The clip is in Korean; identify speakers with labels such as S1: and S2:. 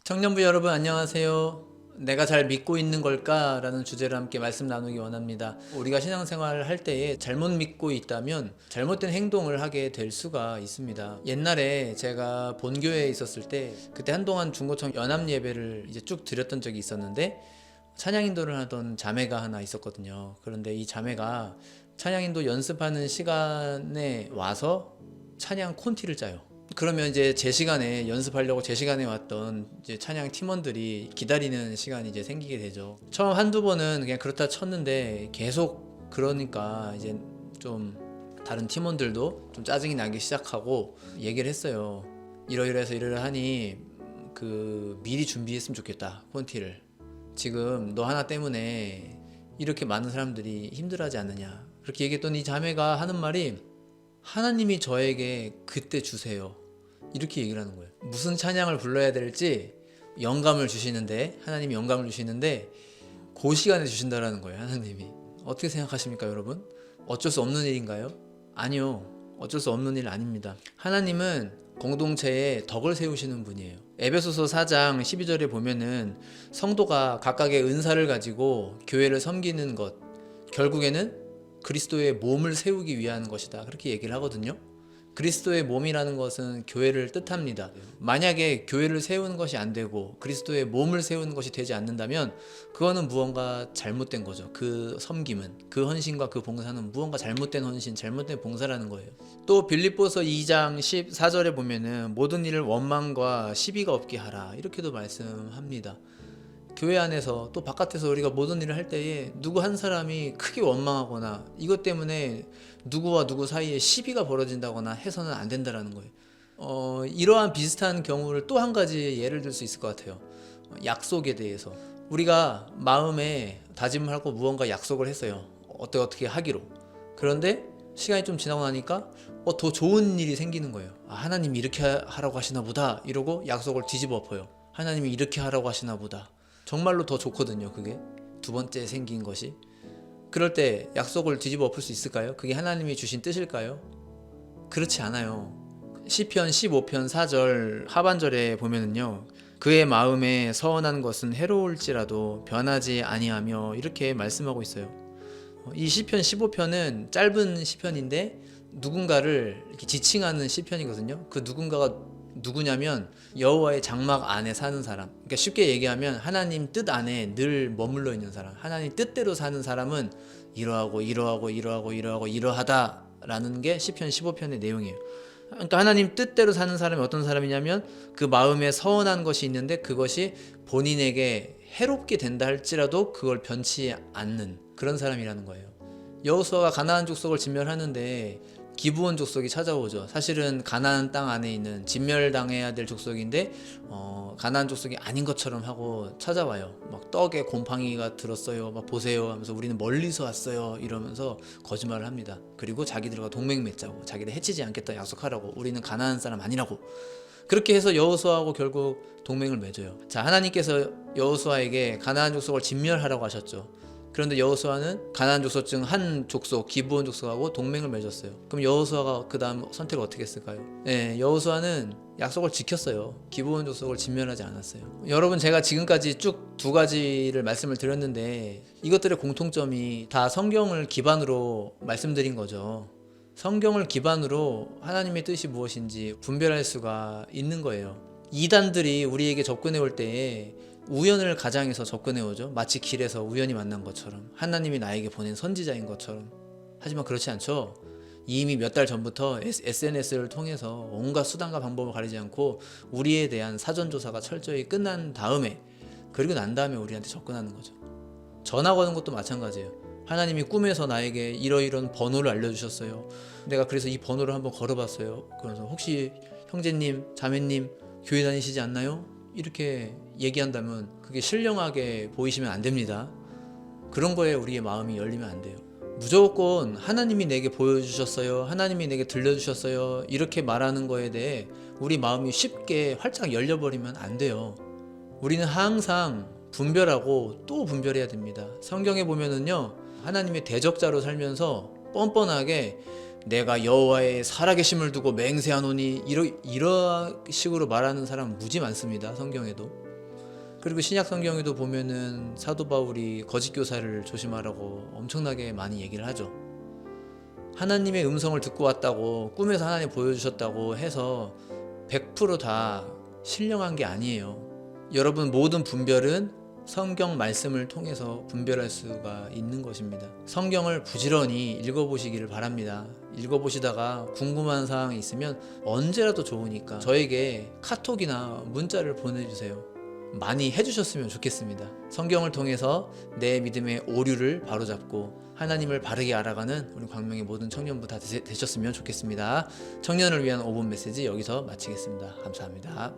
S1: 청년부 여러분 안녕하세요. 내가 잘 믿고 있는 걸까? 라는 주제로 함께 말씀 나누기 원합니다. 우리가 신앙생활을 할 때에 잘못 믿고 있다면 잘못된 행동을 하게 될 수가 있습니다. 옛날에 제가 본교회에 있었을 때 그때 한동안 중고청 연합 예배를 이제 쭉 드렸던 적이 있었는데 찬양 인도를 하던 자매가 하나 있었거든요. 그런데 이 자매가 찬양 인도 연습하는 시간에 와서 찬양 콘티를 짜요. 그러면 이제 제 시간에 연습하려고 제 시간에 왔던 이제 찬양 팀원들이 기다리는 시간이 이제 생기게 되죠. 처음 한두 번은 그냥 그렇다 쳤는데 계속 그러니까 이제 좀 다른 팀원들도 좀 짜증이 나기 시작하고 얘기를 했어요. 이러이러해서 이러이러하니 미리 준비했으면 좋겠다, 콘티를. 지금 너 하나 때문에 이렇게 많은 사람들이 힘들어하지 않느냐. 그렇게 얘기했더니 이 자매가 하는 말이 하나님이 저에게 그때 주세요. 이렇게 얘기를 하는 거예요. 무슨 찬양을 불러야 될지 영감을 주시는데, 하나님이 영감을 주시는데 그 시간에 주신다라는 거예요. 하나님이. 어떻게 생각하십니까, 여러분? 어쩔 수 없는 일인가요? 아니요. 어쩔 수 없는 일 아닙니다. 하나님은 공동체에 덕을 세우시는 분이에요. 에베소서 4장 12절에 보면은 성도가 각각의 은사를 가지고 교회를 섬기는 것, 결국에는 그리스도의 몸을 세우기 위한 것이다. 그렇게 얘기를 하거든요. 그리스도의 몸이라는 것은 교회를 뜻합니다. 만약에 교회를 세우는 것이 안 되고 그리스도의 몸을 세우는 것이 되지 않는다면 그거는 무언가 잘못된 거죠. 그 섬김은, 그 헌신과 그 봉사는 무언가 잘못된 헌신, 잘못된 봉사라는 거예요. 또 빌립보서 2장 14절에 보면은 모든 일을 원망과 시비가 없게 하라. 이렇게도 말씀합니다. 교회 안에서 또 바깥에서 우리가 모든 일을 할 때에 누구 한 사람이 크게 원망하거나 이것 때문에 누구와 누구 사이에 시비가 벌어진다거나 해서는 안 된다라는 거예요. 이러한 비슷한 경우를 또 한 가지 예를 들 수 있을 것 같아요. 약속에 대해서 우리가 마음에 다짐을 하고 무언가 약속을 했어요. 어떻게 하기로. 그런데 시간이 좀 지나고 나니까 더 좋은 일이 생기는 거예요. 하나님이 이렇게 하라고 하시나 보다 이러고 약속을 뒤집어 엎어요. 하나님이 이렇게 하라고 하시나 보다. 정말로 더 좋거든요. 그게 두 번째 생긴 것이. 그럴 때 약속을 뒤집어 엎을 수 있을까요? 그게 하나님이 주신 뜻일까요? 그렇지 않아요. 시편 15편 4절 하반절에 보면은요, 그의 마음에 서원한 것은 해로울지라도 변하지 아니하며 이렇게 말씀하고 있어요. 이 시편 15편은 짧은 시편인데 누군가를 이렇게 지칭하는 시편이거든요. 그 누군가가 누구냐면 여호와의 장막 안에 사는 사람. 그러니까 쉽게 얘기하면 하나님 뜻 안에 늘 머물러 있는 사람. 하나님 뜻대로 사는 사람은 이러하고 이러하다라는 게 시편 15편의 내용이에요. 그러니까 하나님 뜻대로 사는 사람이 어떤 사람이냐면 그 마음에 서원한 것이 있는데 그것이 본인에게 해롭게 된다 할지라도 그걸 변치 않는 그런 사람이라는 거예요. 여호수아가 가나안 족속을 진멸하는데 기브온 족속이 찾아오죠. 사실은 가나안 땅 안에 있는 진멸당해야 될 족속인데 가나안 족속이 아닌 것처럼 하고 찾아와요. 막 떡에 곰팡이가 들었어요. 막 보세요 하면서 우리는 멀리서 왔어요 이러면서 거짓말을 합니다. 그리고 자기들과 동맹 맺자고, 자기들 해치지 않겠다 약속하라고, 우리는 가나안 사람 아니라고. 그렇게 해서 여호수아하고 결국 동맹을 맺어요. 자, 하나님께서 여호수아에게 가나안 족속을 진멸하라고 하셨죠. 그런데 여호수아는 가나안 족속 중 한 족속 기브온 족속하고 동맹을 맺었어요. 그럼 여호수아가 그 다음 선택을 어떻게 했을까요? 네, 여호수아는 약속을 지켰어요. 기브온 족속을 진멸하지 않았어요. 여러분, 제가 지금까지 쭉 두 가지를 말씀을 드렸는데 이것들의 공통점이 다 성경을 기반으로 말씀드린 거죠. 성경을 기반으로 하나님의 뜻이 무엇인지 분별할 수가 있는 거예요. 이단들이 우리에게 접근해 올 때에 우연을 가장해서 접근해 오죠. 마치 길에서 우연히 만난 것처럼, 하나님이 나에게 보낸 선지자인 것처럼. 하지만 그렇지 않죠. 이미 몇 달 전부터 SNS를 통해서 온갖 수단과 방법을 가리지 않고 우리에 대한 사전조사가 철저히 끝난 다음에, 그리고 난 다음에 우리한테 접근하는 거죠. 전화 거는 것도 마찬가지예요. 하나님이 꿈에서 나에게 이러이런 번호를 알려주셨어요. 내가 그래서 이 번호를 한번 걸어봤어요. 그래서 혹시 형제님, 자매님 교회 다니시지 않나요? 이렇게 얘기한다면 그게 신령하게 보이시면 안 됩니다. 그런 거에 우리의 마음이 열리면 안 돼요. 무조건 하나님이 내게 보여주셨어요, 하나님이 내게 들려주셨어요 이렇게 말하는 거에 대해 우리 마음이 쉽게 활짝 열려버리면 안 돼요. 우리는 항상 분별하고 또 분별해야 됩니다. 성경에 보면은요, 하나님의 대적자로 살면서 뻔뻔하게 내가 여호와의 살아계심을 두고 맹세하노니 이런 식으로 말하는 사람 무지 많습니다. 성경에도. 그리고 신약 성경에도 보면은 사도 바울이 거짓 교사를 조심하라고 엄청나게 많이 얘기를 하죠. 하나님의 음성을 듣고 왔다고 꿈에서 하나님 보여주셨다고 해서 100%다 신령한 게 아니에요. 여러분, 모든 분별은 성경 말씀을 통해서 분별할 수가 있는 것입니다. 성경을 부지런히 읽어보시기를 바랍니다. 읽어보시다가 궁금한 사항이 있으면 언제라도 좋으니까 저에게 카톡이나 문자를 보내주세요. 많이 해주셨으면 좋겠습니다. 성경을 통해서 내 믿음의 오류를 바로잡고 하나님을 바르게 알아가는 우리 광명의 모든 청년부 다 되셨으면 좋겠습니다. 청년을 위한 5분 메시지 여기서 마치겠습니다. 감사합니다.